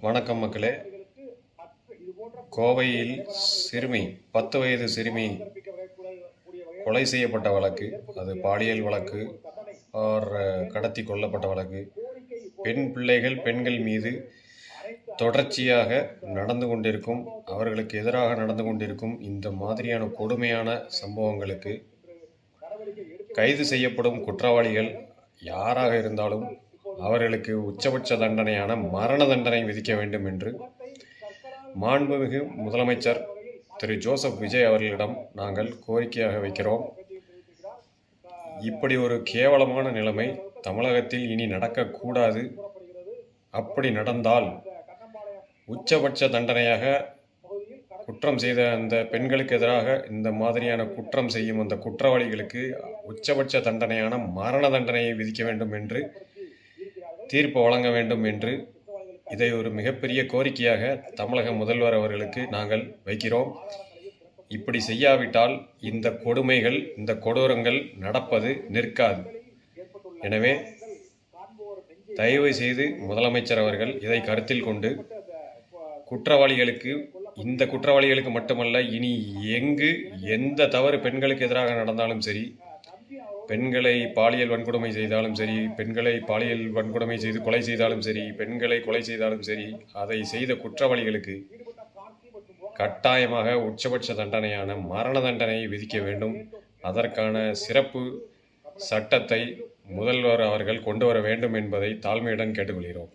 வணக்கம் மக்களே. கோவையில் 10 வயது சிறுமி கொலை செய்யப்பட்ட வழக்கு, அது பாலியல் வழக்கு ஆர் கடத்தி கொல்லப்பட்ட வழக்கு, பெண்கள் மீது தொடர்ச்சியாக நடந்து கொண்டிருக்கும், அவர்களுக்கு எதிராக நடந்து கொண்டிருக்கும் இந்த மாதிரியான கொடுமையான சம்பவங்களுக்கு கைது செய்யப்படும் குற்றவாளிகள் யாராக இருந்தாலும் அவர்களுக்கு உச்சபட்ச தண்டனையான மரண தண்டனை விதிக்க வேண்டும் என்று மாண்புமிகு முதலமைச்சர் திரு ஜோசப் விஜய் அவர்களிடம் நாங்கள் கோரிக்கையாக வைக்கிறோம். இப்படி ஒரு கேவலமான நிலைமை தமிழகத்தில் இனி நடக்கக்கூடாது. அப்படி நடந்தால் உச்சபட்ச தண்டனையாக குற்றம் செய்த அந்த பெண்களுக்கு எதிராக இந்த மாதிரியான குற்றம் செய்யும் அந்த குற்றவாளிகளுக்கு உச்சபட்ச தண்டனையான மரண தண்டனையை விதிக்க வேண்டும் என்று தீர்ப்பு வழங்க வேண்டும் என்று இதை ஒரு மிகப்பெரிய கோரிக்கையாக தமிழக முதல்வர் அவர்களுக்கு நாங்கள் வைக்கிறோம். இப்படி செய்யாவிட்டால் இந்த கொடுமைகள், இந்த கொடூரங்கள் நடப்பது நிற்காது. எனவே தயவு செய்து முதலமைச்சர் அவர்கள் இதை கருத்தில் கொண்டு இந்த குற்றவாளிகளுக்கு மட்டுமல்ல, இனி எந்த தவறு பெண்களுக்கு எதிராக நடந்தாலும் சரி, பெண்களை பாலியல் வன்கொடுமை செய்தாலும் சரி, பெண்களை பாலியல் வன்கொடுமை செய்து கொலை செய்தாலும் சரி, பெண்களை கொலை செய்தாலும் சரி, அதை செய்த குற்றவாளிகளுக்கு கட்டாயமாக உச்சபட்ச தண்டனையான மரண தண்டனையை விதிக்க வேண்டும். அதற்கான சிறப்பு சட்டத்தை முதல்வர் அவர்கள் கொண்டு வர வேண்டும் என்பதை தாழ்மையுடன் கேட்டுக்கொள்கிறோம்.